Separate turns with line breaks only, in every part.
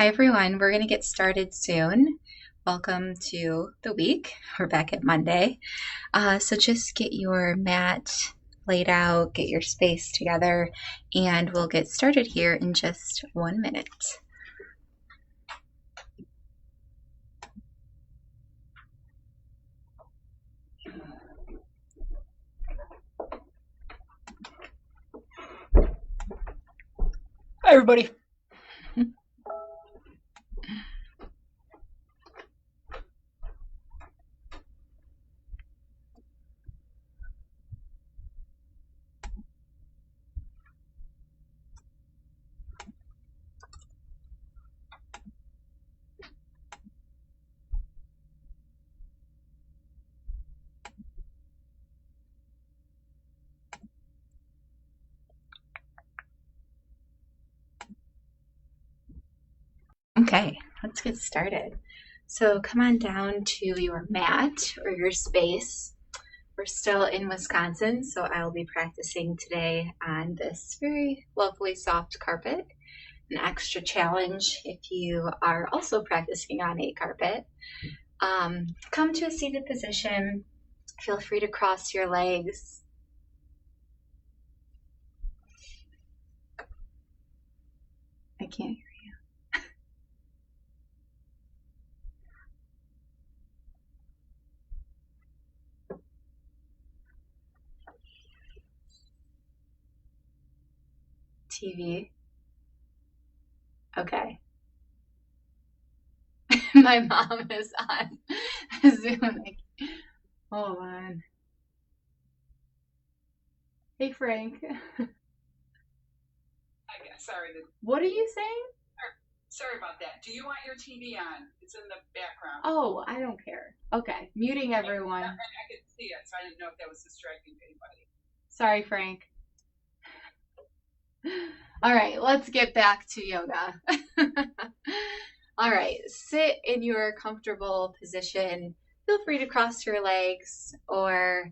Hi everyone, we're going to get started soon. Welcome to the week. We're back at Monday. So just get your mat laid out, get your space together, and we'll get started here in just 1 minute.
Hi everybody.
Okay, let's get started. So come on down to your mat or your space. We're still in Wisconsin, so I'll be practicing today on this very lovely soft carpet. An extra challenge if you are also practicing on a carpet. Come to a seated position. Feel free to cross your legs. I can't hear you. TV. Okay. My mom is on Zoom. Hold on. Hey, Frank.
Sorry.
What are you saying?
Sorry about that. Do you want your TV on? It's in the background.
Oh, I don't care. Okay, muting everyone.
I could see it, so I didn't know if that was distracting to anybody.
Sorry, Frank. All right, let's get back to yoga. All right, sit in your comfortable position. Feel free to cross your legs or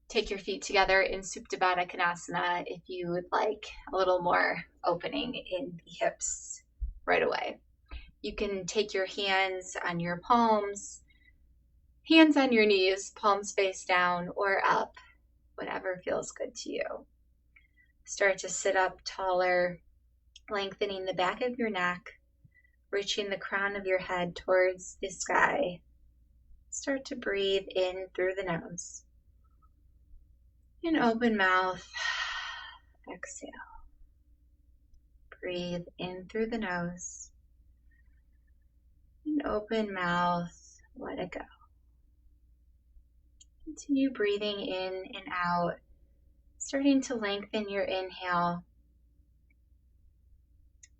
take your feet together in Supta Baddha Konasana if you would like a little more opening in the hips right away. You can take your hands on your palms, hands on your knees, palms face down or up, whatever feels good to you. Start to sit up taller, lengthening the back of your neck, reaching the crown of your head towards the sky. Start to breathe in through the nose. An open mouth, exhale. Breathe in through the nose. An open mouth, let it go. Continue breathing in and out, starting to lengthen your inhale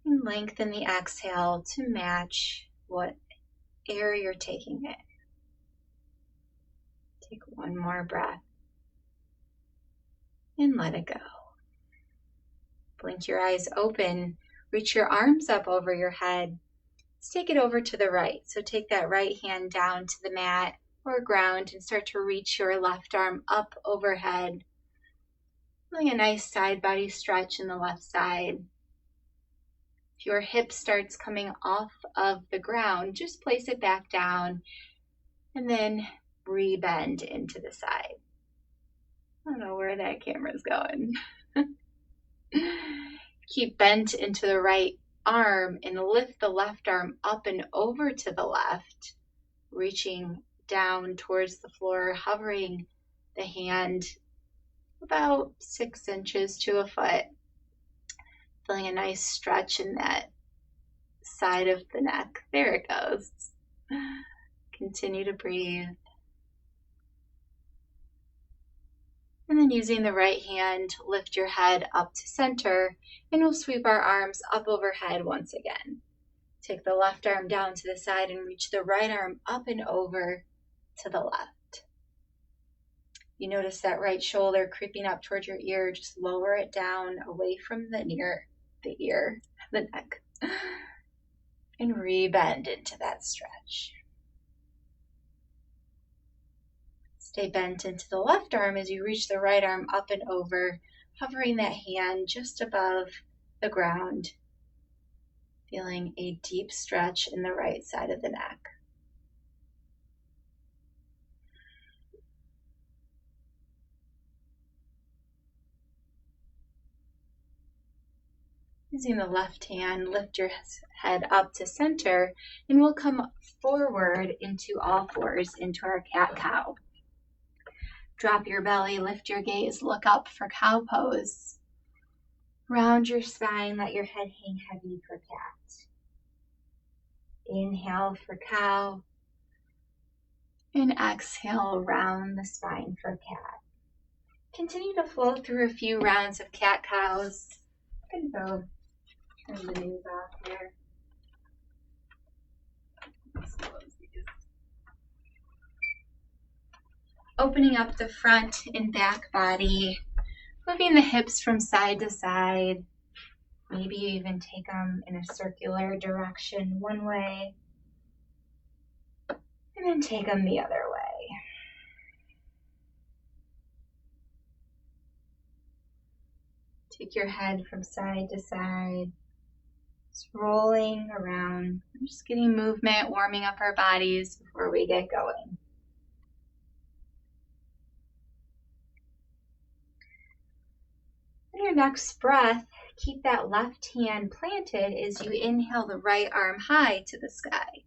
and lengthen the exhale to match what air you're taking in. Take one more breath and let it go. Blink your eyes open, reach your arms up over your head. Let's take it over to the right. So take that right hand down to the mat or ground and start to reach your left arm up overhead. Feeling a nice side body stretch in the left side. If your hip starts coming off of the ground, just place it back down and then re-bend into the side. I don't know where that camera's going. Keep bent into the right arm and lift the left arm up and over to the left, reaching down towards the floor, hovering the hand about 6 inches to a foot. Feeling a nice stretch in that side of the neck. There it goes. Continue to breathe. And then using the right hand, lift your head up to center, and we'll sweep our arms up overhead once again. Take the left arm down to the side and reach the right arm up and over to the left. You notice that right shoulder creeping up towards your ear, just lower it down away from the neck, and re-bend into that stretch. Stay bent into the left arm as you reach the right arm up and over, hovering that hand just above the ground. Feeling a deep stretch in the right side of the neck. Using the left hand, lift your head up to center, and we'll come forward into all fours into our cat-cow. Drop your belly, lift your gaze, look up for cow pose. Round your spine, let your head hang heavy for cat. Inhale for cow, and exhale, round the spine for cat. Continue to flow through a few rounds of cat-cows. And go. Turn the news off here. Opening up the front and back body, moving the hips from side to side. Maybe even take them in a circular direction one way, and then take them the other way. Take your head from side to side. Just rolling around. We're just getting movement, warming up our bodies before we get going. On your next breath, keep that left hand planted as you inhale the right arm high to the sky.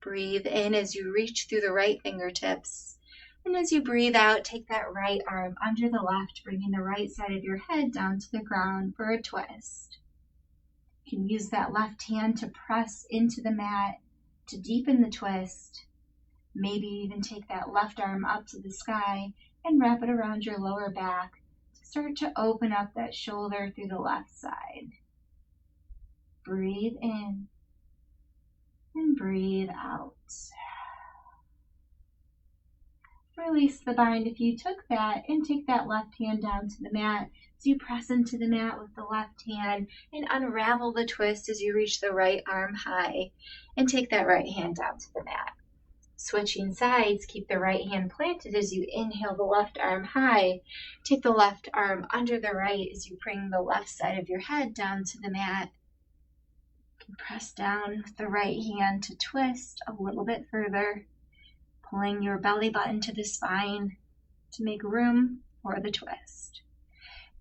Breathe in as you reach through the right fingertips. And as you breathe out, take that right arm under the left, bringing the right side of your head down to the ground for a twist. You can use that left hand to press into the mat to deepen the twist. Maybe even take that left arm up to the sky and wrap it around your lower back to start to open up that shoulder through the left side. Breathe in and breathe out. Release the bind if you took that, and take that left hand down to the mat. So you press into the mat with the left hand and unravel the twist as you reach the right arm high, and take that right hand down to the mat. Switching sides, keep the right hand planted as you inhale the left arm high. Take the left arm under the right as you bring the left side of your head down to the mat. You can press down with the right hand to twist a little bit further, pulling your belly button to the spine to make room for the twist.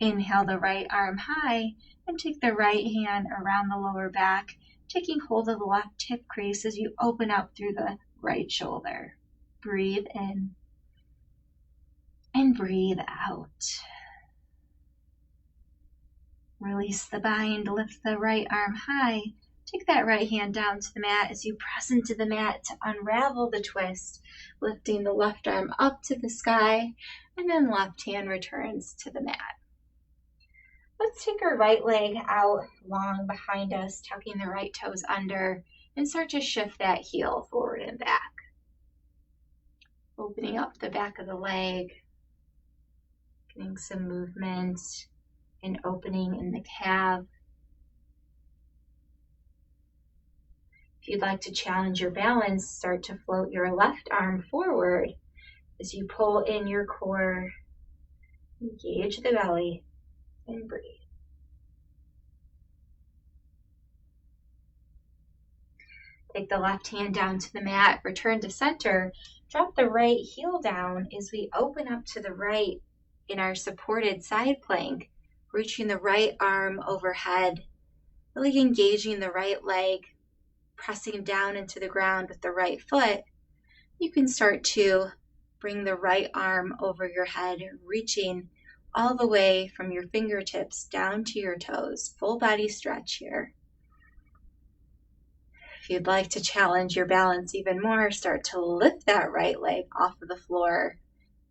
Inhale the right arm high and take the right hand around the lower back, taking hold of the left hip crease as you open up through the right shoulder. Breathe in and breathe out. Release the bind, lift the right arm high. Take that right hand down to the mat as you press into the mat to unravel the twist, lifting the left arm up to the sky, and then left hand returns to the mat. Let's take our right leg out long behind us, tucking the right toes under, and start to shift that heel forward and back. Opening up the back of the leg, getting some movement and opening in the calf. If you'd like to challenge your balance, start to float your left arm forward as you pull in your core, engage the belly, and breathe. Take the left hand down to the mat, return to center, drop the right heel down as we open up to the right in our supported side plank, reaching the right arm overhead, really engaging the right leg, pressing down into the ground with the right foot. You can start to bring the right arm over your head, reaching all the way from your fingertips down to your toes. Full body stretch here. If you'd like to challenge your balance even more, start to lift that right leg off of the floor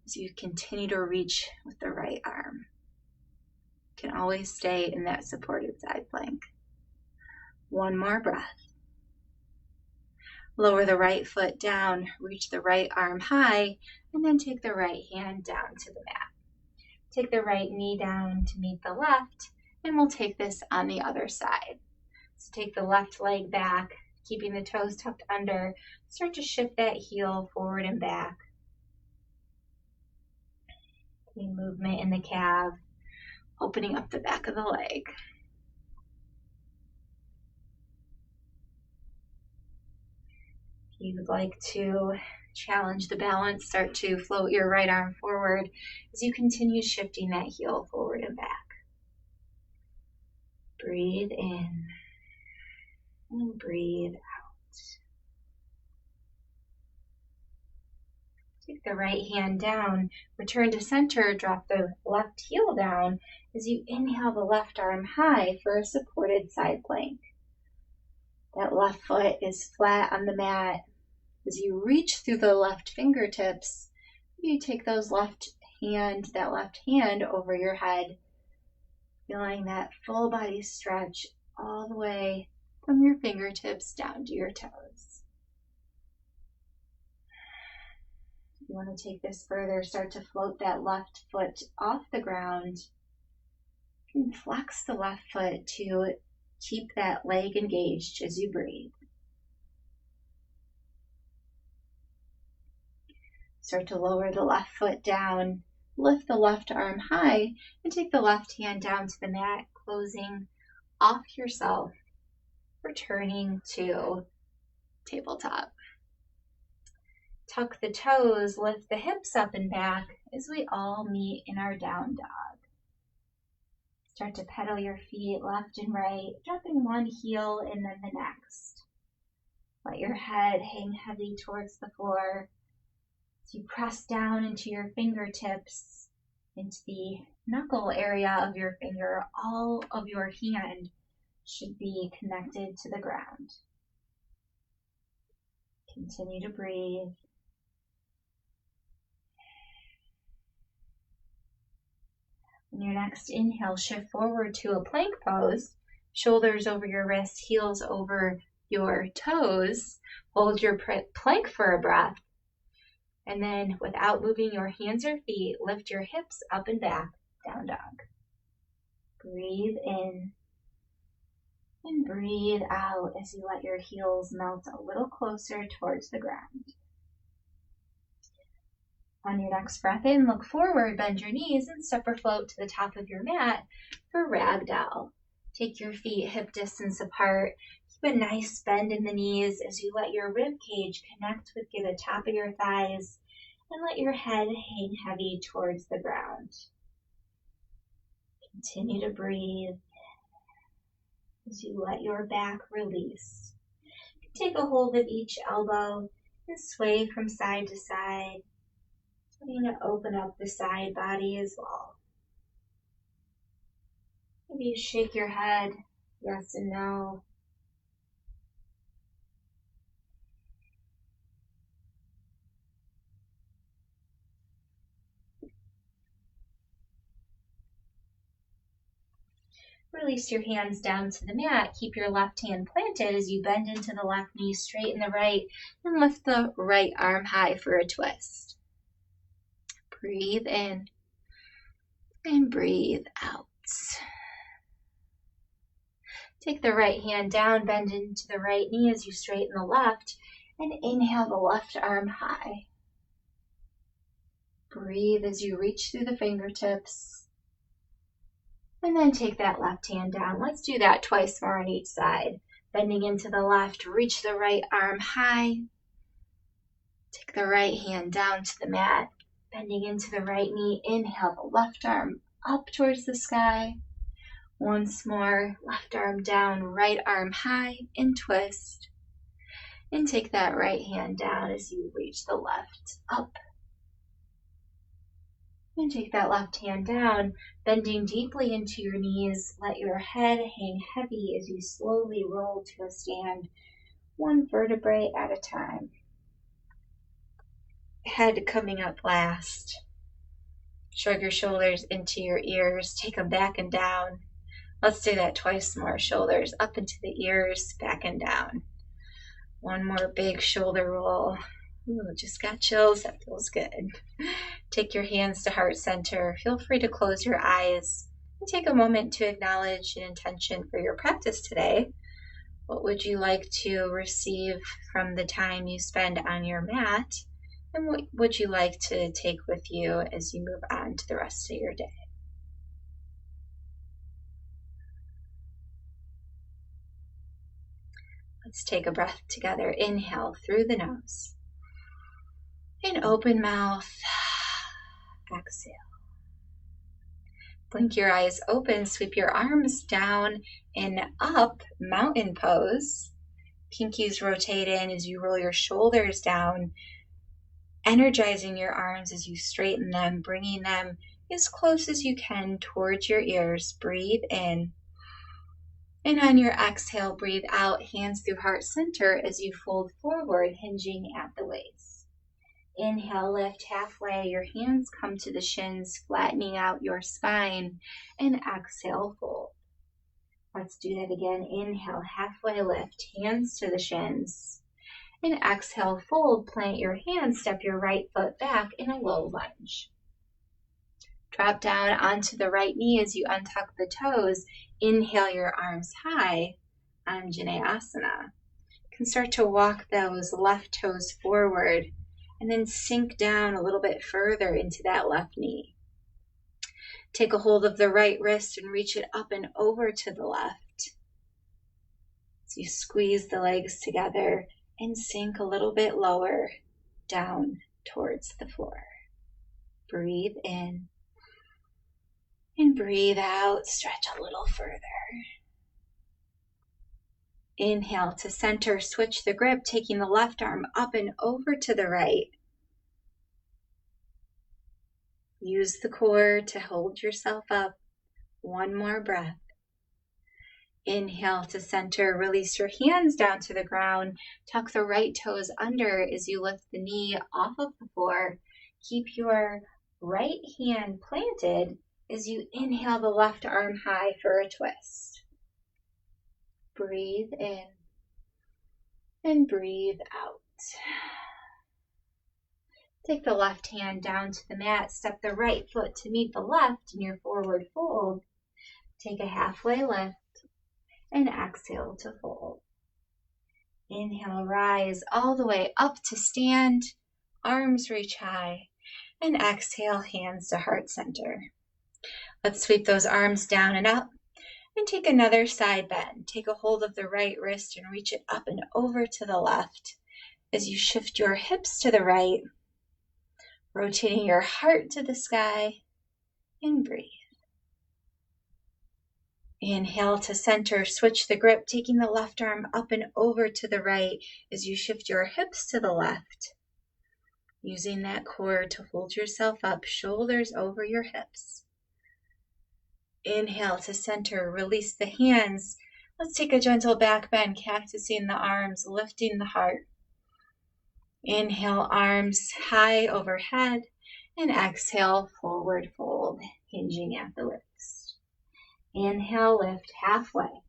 as you continue to reach with the right arm. You can always stay in that supported side plank. One more breath. Lower the right foot down, reach the right arm high, and then take the right hand down to the mat. Take the right knee down to meet the left, and we'll take this on the other side. So take the left leg back, keeping the toes tucked under. Start to shift that heel forward and back. Getting movement in the calf, opening up the back of the leg. If you would like to challenge the balance, start to float your right arm forward as you continue shifting that heel forward and back. Breathe in and breathe out. Take the right hand down, return to center, drop the left heel down as you inhale the left arm high for a supported side plank. That left foot is flat on the mat. As you reach through the left fingertips, you take that left hand over your head, feeling that full body stretch all the way from your fingertips down to your toes. You want to take this further, start to float that left foot off the ground. You can flex the left foot to keep that leg engaged as you breathe. Start to lower the left foot down, lift the left arm high, and take the left hand down to the mat, closing off yourself, returning to tabletop. Tuck the toes, lift the hips up and back as we all meet in our down dog. Start to pedal your feet left and right, dropping one heel and then the next. Let your head hang heavy towards the floor. As you press down into your fingertips, into the knuckle area of your finger, all of your hand should be connected to the ground. Continue to breathe. On your next inhale, shift forward to a plank pose. Shoulders over your wrists, heels over your toes. Hold your plank for a breath. And then, without moving your hands or feet, lift your hips up and back, down dog. Breathe in and breathe out as you let your heels melt a little closer towards the ground. On your next breath in, look forward, bend your knees, and step or float to the top of your mat for ragdoll. Take your feet hip distance apart. Keep a nice bend in the knees as you let your rib cage connect with the top of your thighs and let your head hang heavy towards the ground. Continue to breathe as you let your back release. Take a hold of each elbow and sway from side to side. I'm going to open up the side body as well. Maybe you shake your head, yes and no. Release your hands down to the mat. Keep your left hand planted as you bend into the left knee, straighten the right, and lift the right arm high for a twist. Breathe in and breathe out. Take the right hand down, bend into the right knee as you straighten the left, and inhale the left arm high. Breathe as you reach through the fingertips, and then take that left hand down. Let's do that twice more on each side. Bending into the left, reach the right arm high. Take the right hand down to the mat. Bending into the right knee, inhale the left arm up towards the sky. Once more, left arm down, right arm high, and twist. And take that right hand down as you reach the left up. And take that left hand down, bending deeply into your knees. Let your head hang heavy as you slowly roll to a stand, one vertebrae at a time. Head coming up last. Shrug your shoulders into your ears. Take them back and down. Let's do that twice more. Shoulders up into the ears, back and down. One more big shoulder roll. Ooh, just got chills. That feels good. Take your hands to heart center. Feel free to close your eyes and take a moment to acknowledge an intention for your practice today. What would you like to receive from the time you spend on your mat? And what would you like to take with you as you move on to the rest of your day? Let's take a breath together. Inhale through the nose. In open mouth, exhale. Blink your eyes open, sweep your arms down and up, mountain pose. Pinkies rotate in as you roll your shoulders down, energizing your arms as you straighten them, bringing them as close as you can towards your ears. Breathe in. And on your exhale, breathe out, hands through heart center as you fold forward, hinging at the waist. Inhale, lift halfway. Your hands come to the shins, flattening out your spine. And exhale, fold. Let's do that again. Inhale, halfway lift, hands to the shins. And exhale, fold, plant your hands, step your right foot back in a low lunge. Drop down onto the right knee as you untuck the toes. Inhale your arms high, Anjaneyasana. You can start to walk those left toes forward and then sink down a little bit further into that left knee. Take a hold of the right wrist and reach it up and over to the left. So you squeeze the legs together and sink a little bit lower down towards the floor. Breathe in. And breathe out, stretch a little further. Inhale to center, switch the grip, taking the left arm up and over to the right. Use the core to hold yourself up. One more breath. Inhale to center, release your hands down to the ground. Tuck the right toes under as you lift the knee off of the floor. Keep your right hand planted as you inhale the left arm high for a twist. Breathe in and breathe out. Take the left hand down to the mat, step the right foot to meet the left in your forward fold. Take a halfway lift and exhale to fold. Inhale, rise all the way up to stand, arms reach high, and exhale, hands to heart center. Let's sweep those arms down and up and take another side bend. Take a hold of the right wrist and reach it up and over to the left as you shift your hips to the right, rotating your heart to the sky, and breathe. Inhale to center, switch the grip, taking the left arm up and over to the right as you shift your hips to the left, using that core to hold yourself up, shoulders over your hips. Inhale to center, release the hands. Let's take a gentle back bend, cactusing the arms, lifting the heart. Inhale, arms high overhead, and exhale, forward fold, hinging at the wrist. Inhale, lift halfway,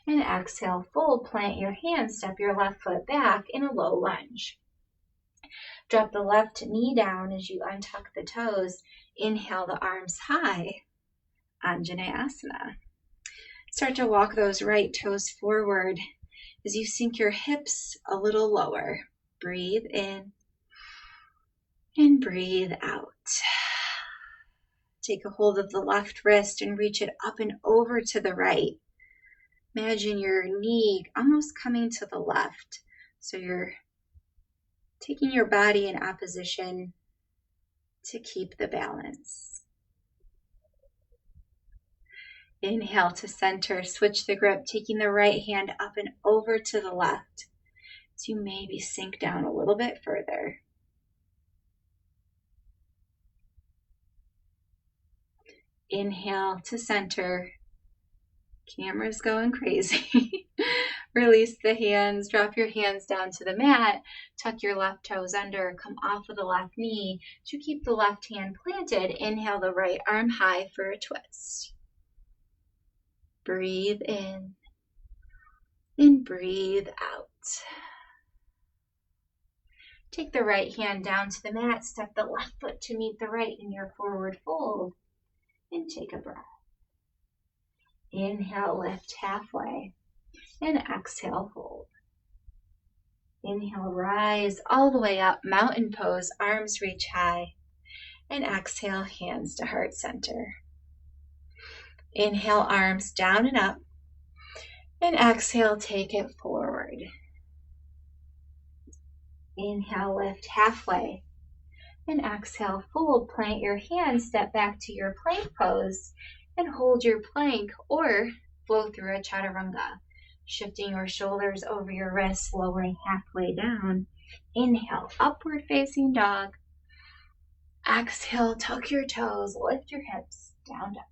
and exhale, fold, plant your hands, step your left foot back in a low lunge. Drop the left knee down as you untuck the toes. Inhale the arms high, Anjaneyasana. Start to walk those right toes forward as you sink your hips a little lower. Breathe in and breathe out. Take a hold of the left wrist and reach it up and over to the right. Imagine your knee almost coming to the left. So you're taking your body in opposition to keep the balance. Inhale to center, switch the grip, taking the right hand up and over to the left. So you maybe sink down a little bit further. Inhale to center. Camera's going crazy. Release the hands, drop your hands down to the mat, tuck your left toes under, come off of the left knee to keep the left hand planted. Inhale the right arm high for a twist. Breathe in and breathe out. Take the right hand down to the mat, step the left foot to meet the right in your forward fold, and take a breath. Inhale, lift halfway, and exhale, fold. Inhale, rise all the way up, mountain pose, arms reach high, and exhale, hands to heart center. Inhale, arms down and up, and exhale, take it forward. forward. Inhale, lift halfway. And exhale, fold, plant your hands, step back to your plank pose, and hold your plank or flow through a chaturanga. Shifting your shoulders over your wrists, lowering halfway down. Inhale, upward facing dog. Exhale, tuck your toes, lift your hips, down dog.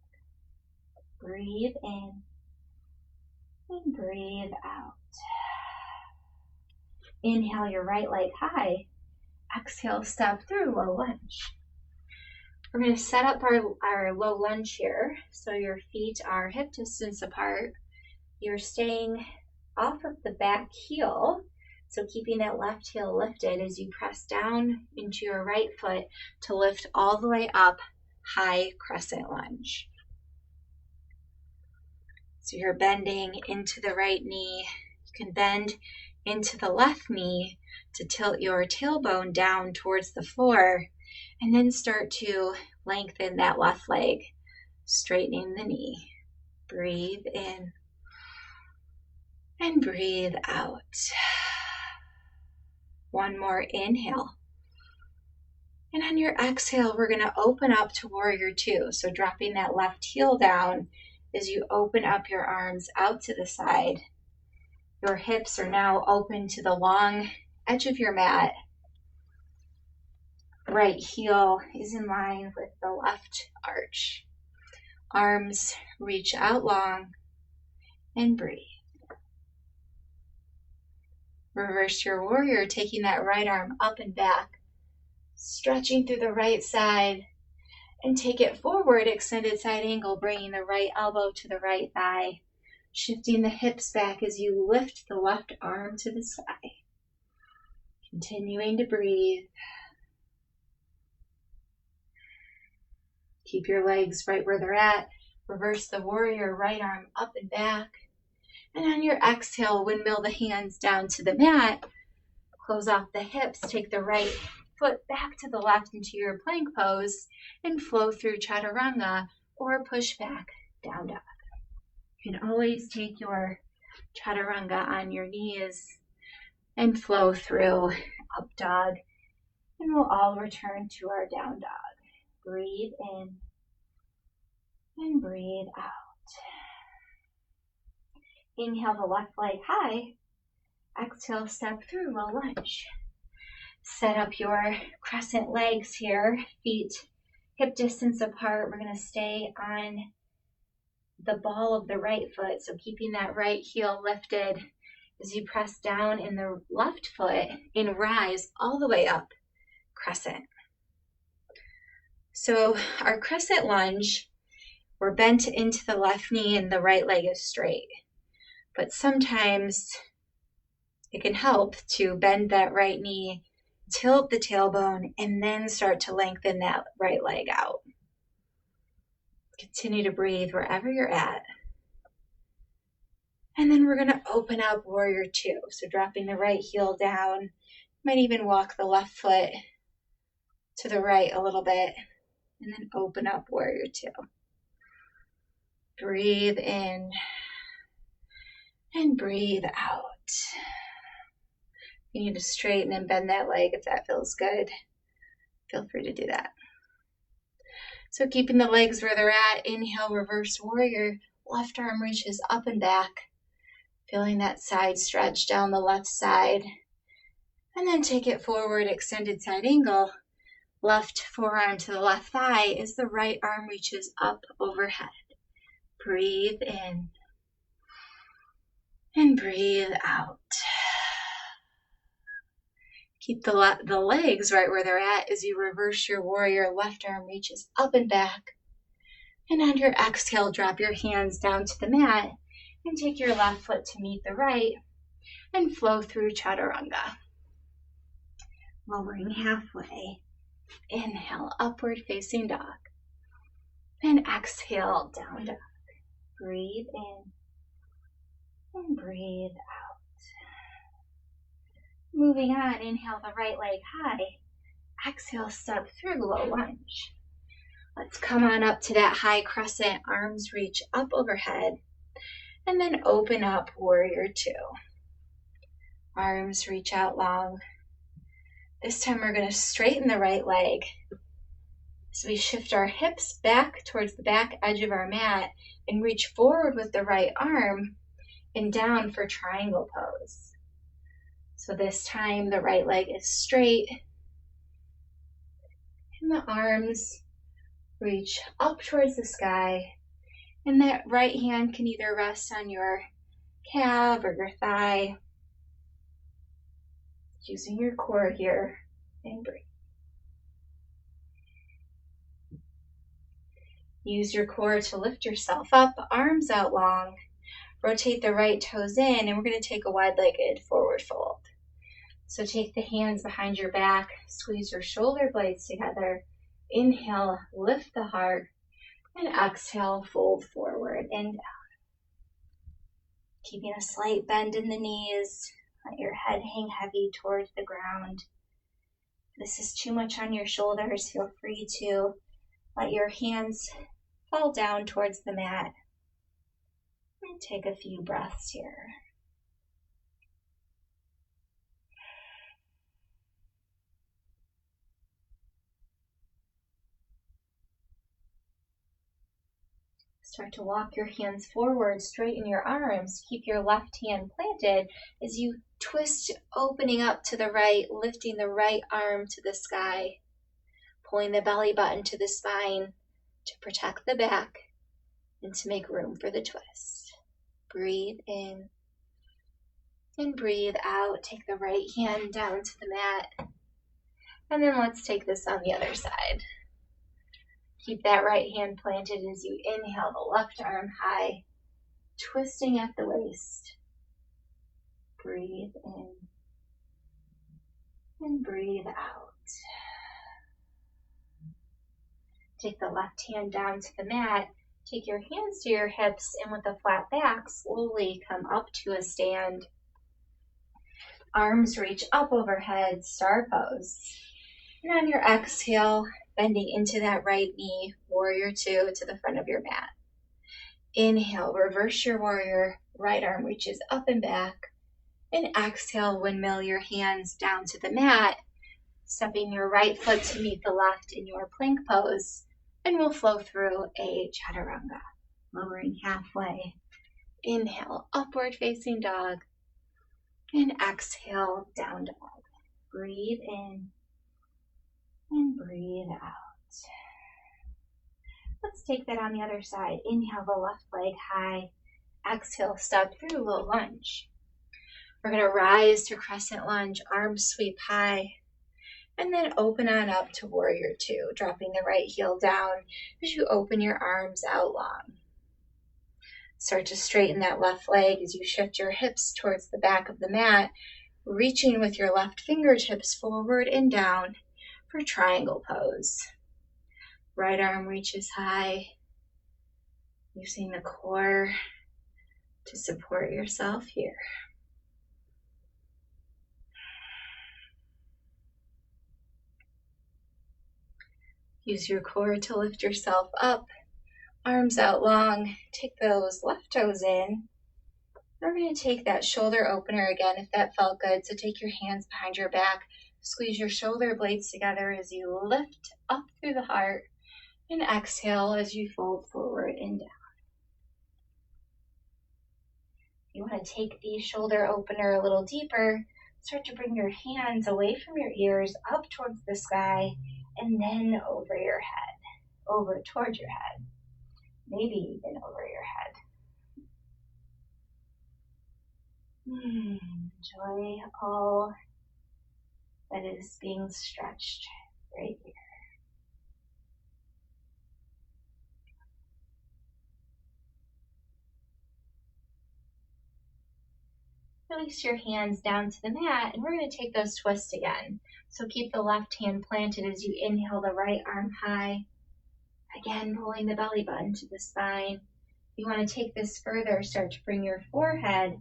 Breathe in and breathe out. Inhale your right leg high. Exhale, step through low lunge. We're going to set up our low lunge here. So your feet are hip distance apart. You're staying off of the back heel. So keeping that left heel lifted as you press down into your right foot to lift all the way up, high crescent lunge. So you're bending into the right knee. You can bend into the left knee to tilt your tailbone down towards the floor, and then start to lengthen that left leg, straightening the knee. Breathe in and breathe out. One more inhale. And on your exhale, we're going to open up to warrior two. So dropping that left heel down as you open up your arms out to the side. Your hips are now open to the long edge of your mat. Right heel is in line with the left arch. Arms reach out long and breathe. Reverse your warrior, taking that right arm up and back, stretching through the right side, and take it forward, extended side angle, bringing the right elbow to the right thigh, shifting the hips back as you lift the left arm to the sky. Continuing to breathe. Keep your legs right where they're at. Reverse the warrior, right arm up and back. And on your exhale, windmill the hands down to the mat. Close off the hips. Take the right foot back to the left into your plank pose and flow through chaturanga or push back, down dog. You can always take your chaturanga on your knees and flow through up dog. And we'll all return to our down dog. Breathe in and breathe out. Inhale the left leg high. Exhale, step through low lunge. Set up your crescent legs here, feet hip distance apart. We're going to stay on the ball of the right foot, so keeping that right heel lifted as you press down in the left foot and rise all the way up, crescent. So our crescent lunge, we're bent into the left knee and the right leg is straight. But sometimes it can help to bend that right knee, tilt the tailbone, and then start to lengthen that right leg out. Continue to breathe wherever you're at. And then we're going to open up warrior two. So dropping the right heel down, might even walk the left foot to the right a little bit, and then open up warrior two. Breathe in and breathe out. You need to straighten and bend that leg if that feels good. Feel free to do that. So keeping the legs where they're at, inhale, reverse warrior, left arm reaches up and back, feeling that side stretch down the left side. And then take it forward, extended side angle, left forearm to the left thigh as the right arm reaches up overhead. Breathe in and breathe out. Keep the legs right where they're at as you reverse your warrior. Left arm reaches up and back. And on your exhale, drop your hands down to the mat and take your left foot to meet the right and flow through chaturanga. Lowering halfway. Inhale, upward facing dog. And exhale, down dog. Breathe in and breathe out. Moving on, inhale the right leg high. Exhale, step through low lunge. Let's come on up to that high crescent, arms reach up overhead, and then open up warrior two. Arms reach out long. This time we're going to straighten the right leg. So we shift our hips back towards the back edge of our mat and reach forward with the right arm and down for triangle pose. So this time the right leg is straight and the arms reach up towards the sky, and that right hand can either rest on your calf or your thigh. Using your core here, and breathe. Use your core to lift yourself up, arms out long. Rotate the right toes in, and we're going to take a wide-legged forward fold. So take the hands behind your back, squeeze your shoulder blades together. Inhale, lift the heart, and exhale, fold forward and down. Keeping a slight bend in the knees. Let your head hang heavy towards the ground. If this is too much on your shoulders, feel free to let your hands fall down towards the mat. And take a few breaths here. Start to walk your hands forward, straighten your arms, keep your left hand planted as you twist, opening up to the right, lifting the right arm to the sky, pulling the belly button to the spine to protect the back and to make room for the twist. Breathe in and breathe out. Take the right hand down to the mat, and then let's take this on the other side. Keep that right hand planted as you inhale the left arm high, twisting at the waist. Breathe in and breathe out. Take the left hand down to the mat. Take your hands to your hips, and with a flat back, slowly come up to a stand. Arms reach up overhead, star pose. And on your exhale, bending into that right knee, warrior two to the front of your mat. Inhale, reverse your warrior, right arm reaches up and back. And exhale, windmill your hands down to the mat, stepping your right foot to meet the left in your plank pose. And we'll flow through a chaturanga, lowering halfway. Inhale, upward facing dog. And exhale, down dog. Breathe in and breathe out. Let's take that on the other side. Inhale the left leg high. Exhale, step through low lunge. We're going to rise to crescent lunge, arms sweep high, and then open on up to warrior two, dropping the right heel down as you open your arms out long. Start to straighten that left leg as you shift your hips towards the back of the mat, reaching with your left fingertips forward and down for triangle pose. Right arm reaches high, using the core to support yourself here. Use your core to lift yourself up, arms out long. Take those left toes in. We're going to take that shoulder opener again if that felt good. So take your hands behind your back, squeeze your shoulder blades together as you lift up through the heart, and exhale as you fold forward and down. You want to take the shoulder opener a little deeper. Start to bring your hands away from your ears, up towards the sky, and then over your head, over towards your head, maybe even over your head. Enjoy all that is being stretched right here. Release your hands down to the mat, and we're going to take those twists again. So keep the left hand planted as you inhale the right arm high. Again, pulling the belly button to the spine. You want to take this further, start to bring your forehead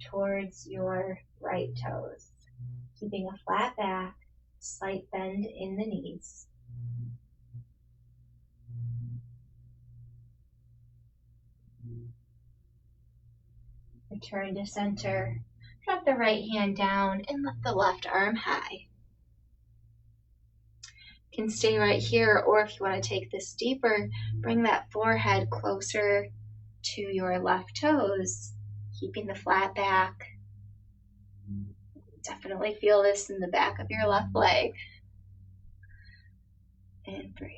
towards your right toes. Keeping a flat back, slight bend in the knees. Return to center. Drop the right hand down and lift the left arm high. You can stay right here, or if you want to take this deeper, bring that forehead closer to your left toes, keeping the flat back. Definitely feel this in the back of your left leg. And breathe.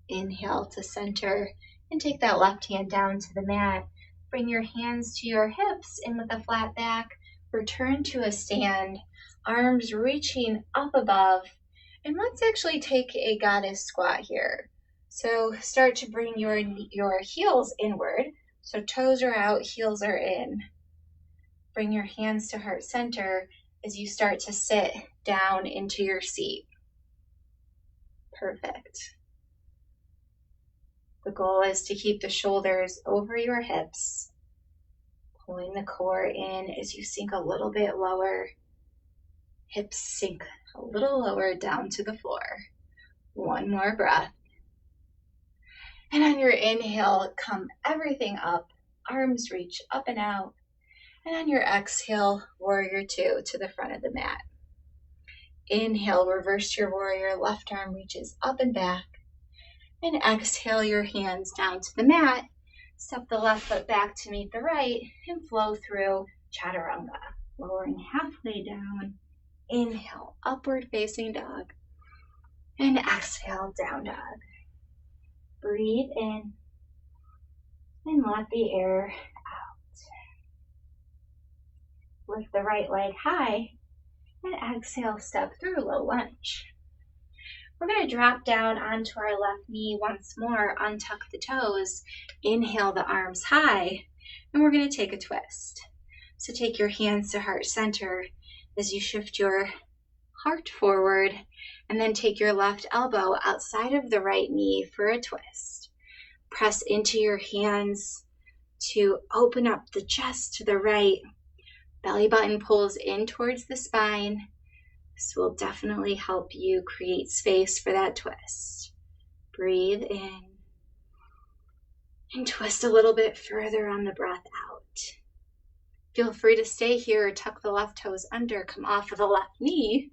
Inhale to center and take that left hand down to the mat. Bring your hands to your hips and with a flat back, return to a stand, arms reaching up above. And let's actually take a goddess squat here. So start to bring your heels inward. So toes are out, heels are in. Bring your hands to heart center as you start to sit down into your seat. Perfect. The goal is to keep the shoulders over your hips, pulling the core in as you sink a little bit lower. Hips sink a little lower down to the floor. One more breath. And on your inhale, come everything up. Arms reach up and out. And on your exhale, warrior two to the front of the mat. Inhale, reverse your warrior. Left arm reaches up and back. And exhale your hands down to the mat. Step the left foot back to meet the right and flow through chaturanga. Lowering halfway down. Inhale, upward facing dog. And exhale, down dog. Breathe in and let the air out. Lift the right leg high and exhale, step through low lunge. We're going to drop down onto our left knee once more, untuck the toes, inhale the arms high, and we're going to take a twist. So take your hands to heart center as you shift your heart forward, and then take your left elbow outside of the right knee for a twist. Press into your hands to open up the chest to the right. Belly button pulls in towards the spine. This will definitely help you create space for that twist. Breathe in and twist a little bit further on the breath out. Feel free to stay here or tuck the left toes under, come off of the left knee,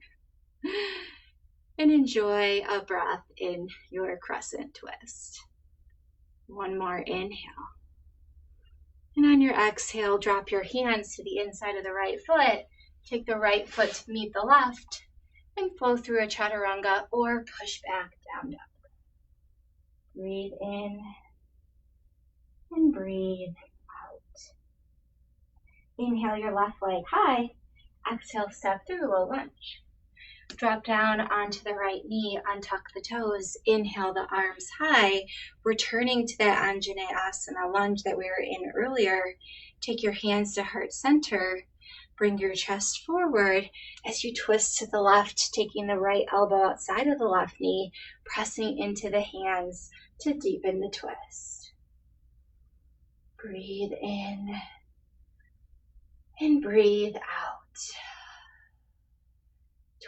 and enjoy a breath in your crescent twist. One more inhale. And on your exhale, drop your hands to the inside of the right foot. Take the right foot to meet the left and flow through a chaturanga or push back down dog. Breathe in and breathe out. Inhale your left leg high. Exhale, step through low lunge. Drop down onto the right knee, untuck the toes. Inhale the arms high, returning to that Anjaneyasana lunge that we were in earlier. Take your hands to heart center. Bring your chest forward as you twist to the left, taking the right elbow outside of the left knee, pressing into the hands to deepen the twist. Breathe in and breathe out.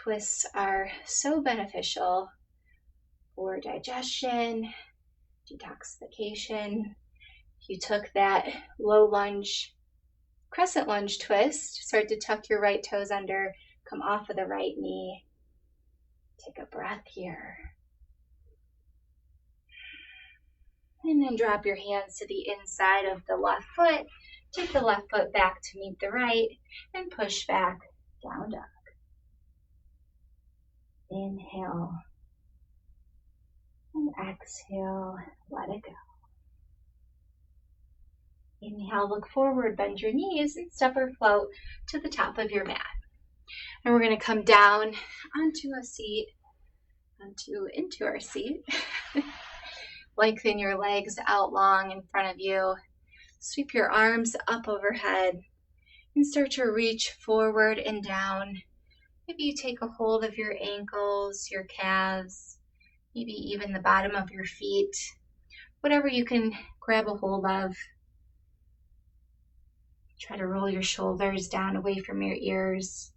Twists are so beneficial for digestion, detoxification. If you took that low lunge, crescent lunge twist, start to tuck your right toes under, come off of the right knee. Take a breath here. And then drop your hands to the inside of the left foot. Take the left foot back to meet the right and push back, down dog. Inhale and exhale, let it go. Inhale, look forward, bend your knees, and step or float to the top of your mat. And we're going to come down onto a seat, into our seat. Lengthen your legs out long in front of you. Sweep your arms up overhead and start to reach forward and down. Maybe you take a hold of your ankles, your calves, maybe even the bottom of your feet, whatever you can grab a hold of. Try to roll your shoulders down away from your ears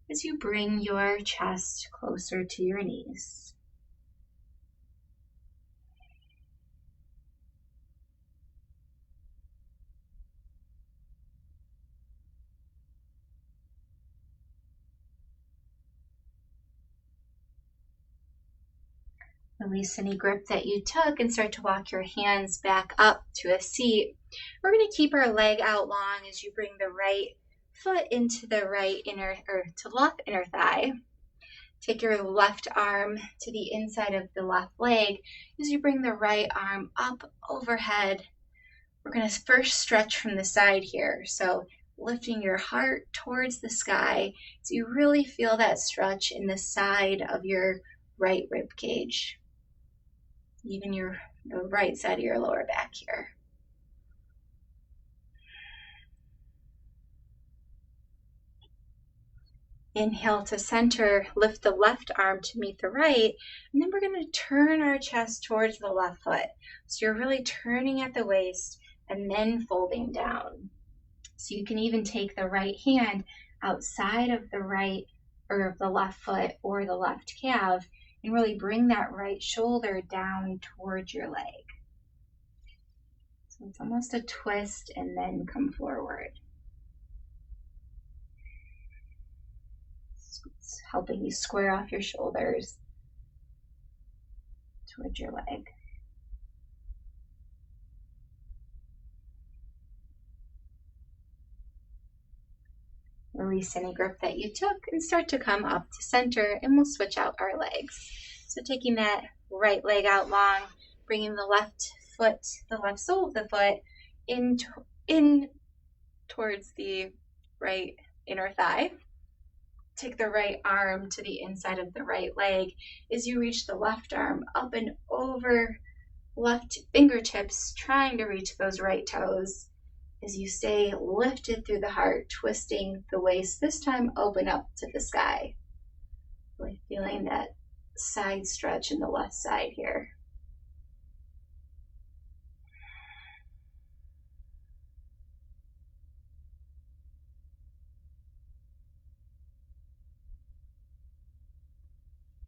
as you bring your chest closer to your knees. Release any grip that you took and start to walk your hands back up to a seat. We're going to keep our leg out long as you bring the right foot into the right inner or to left inner thigh. Take your left arm to the inside of the left leg as you bring the right arm up overhead. We're going to first stretch from the side here. So lifting your heart towards the sky so you really feel that stretch in the side of your right rib cage, even the right side of your lower back here. Inhale to center, lift the left arm to meet the right, and then we're going to turn our chest towards the left foot. So you're really turning at the waist and then folding down. So you can even take the right hand outside of the right or of the left foot or the left calf and really bring that right shoulder down towards your leg. So it's almost a twist and then come forward. It's helping you square off your shoulders towards your leg. Release any grip that you took and start to come up to center, and we'll switch out our legs. So taking that right leg out long, bringing the left foot, the left sole of the foot in towards the right inner thigh. Take the right arm to the inside of the right leg as you reach the left arm up and over left fingertips, trying to reach those right toes. As you stay lifted through the heart, twisting the waist, this time open up to the sky. Really feeling that side stretch in the left side here.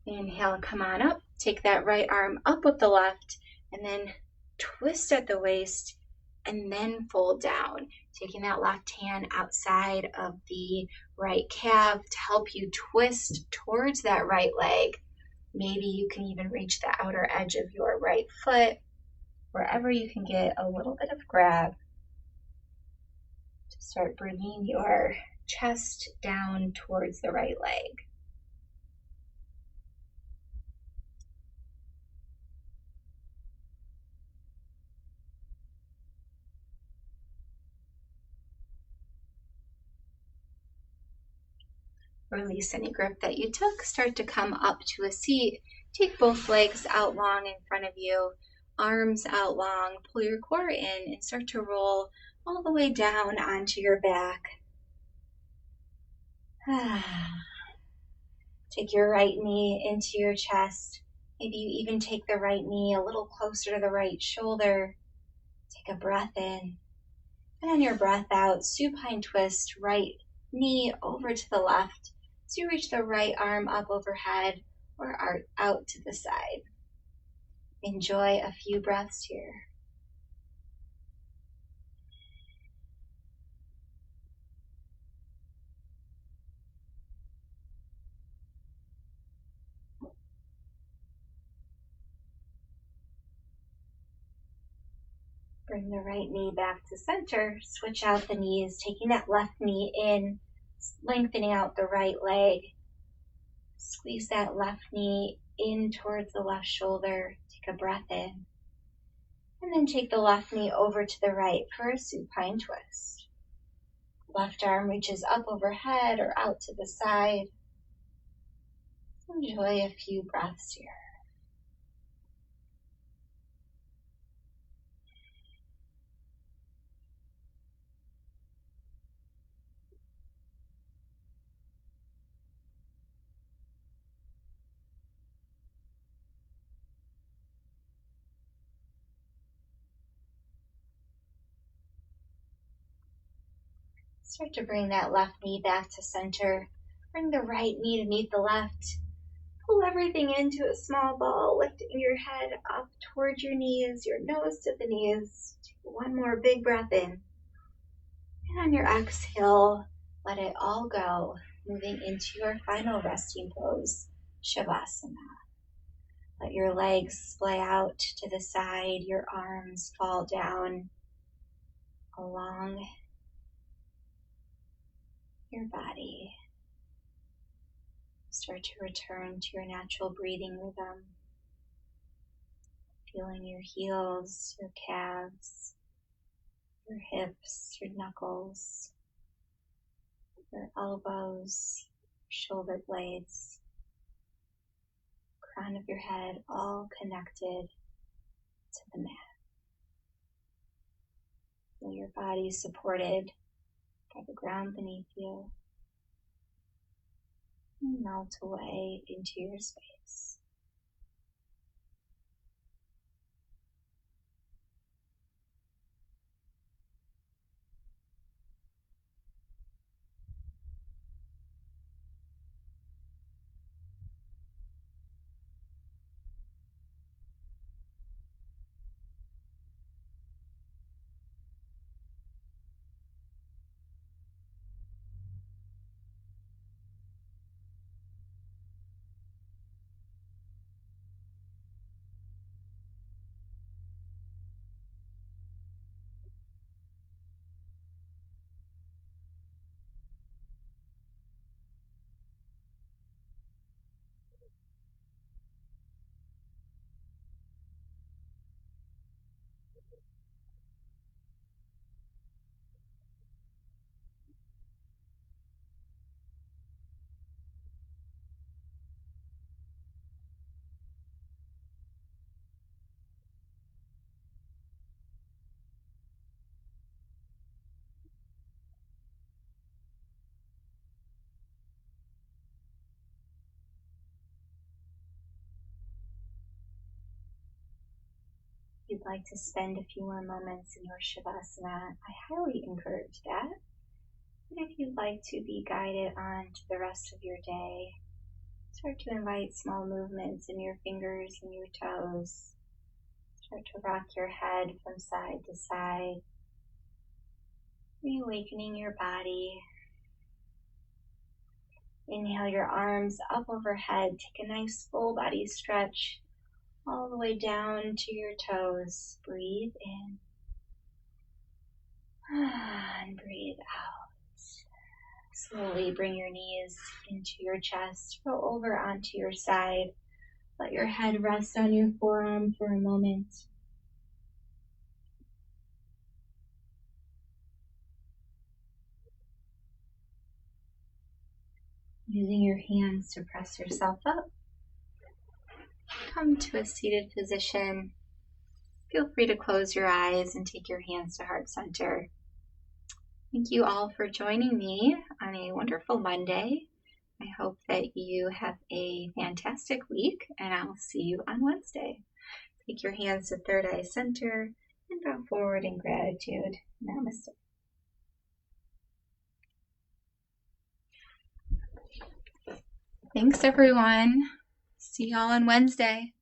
Inhale, come on up. Take that right arm up with the left, and then twist at the waist, and then fold down, taking that left hand outside of the right calf to help you twist towards that right leg. Maybe you can even reach the outer edge of your right foot, wherever you can get a little bit of grab. To start bringing your chest down towards the right leg. Release any grip that you took. Start to come up to a seat. Take both legs out long in front of you, arms out long. Pull your core in and start to roll all the way down onto your back. Take your right knee into your chest. Maybe you even take the right knee a little closer to the right shoulder. Take a breath in. And on your breath out, supine twist, right knee over to the left. So you reach the right arm up overhead or out to the side. Enjoy a few breaths here. Bring the right knee back to center. Switch out the knees, taking that left knee in, lengthening out the right leg. Squeeze that left knee in towards the left shoulder. Take a breath in. And then take the left knee over to the right for a supine twist. Left arm reaches up overhead or out to the side. Enjoy a few breaths here. Start to bring that left knee back to center. Bring the right knee to meet the left. Pull everything into a small ball, lifting your head up towards your knees, your nose to the knees. Take one more big breath in. And on your exhale, let it all go, moving into your final resting pose, Shavasana. Let your legs splay out to the side, your arms fall down along your body. Start to return to your natural breathing rhythm. Feeling your heels, your calves, your hips, your knuckles, your elbows, shoulder blades, crown of your head, all connected to the mat. Feel your body supported by the ground beneath you. And melt away into your space. If you'd like to spend a few more moments in your Shavasana, I highly encourage that. And if you'd like to be guided on to the rest of your day, start to invite small movements in your fingers and your toes. Start to rock your head from side to side, reawakening your body. Inhale your arms up overhead. Take a nice full body stretch all the way down to your toes. Breathe in and breathe out. Slowly bring your knees into your chest. Roll over onto your side. Let your head rest on your forearm for a moment. Using your hands to press yourself up. Come to a seated position. Feel free to close your eyes and take your hands to heart center. Thank you all for joining me on a wonderful Monday. I hope that you have a fantastic week, and I'll see you on Wednesday. Take your hands to third eye center and bow forward in gratitude. Namaste. Thanks, everyone. See y'all on Wednesday.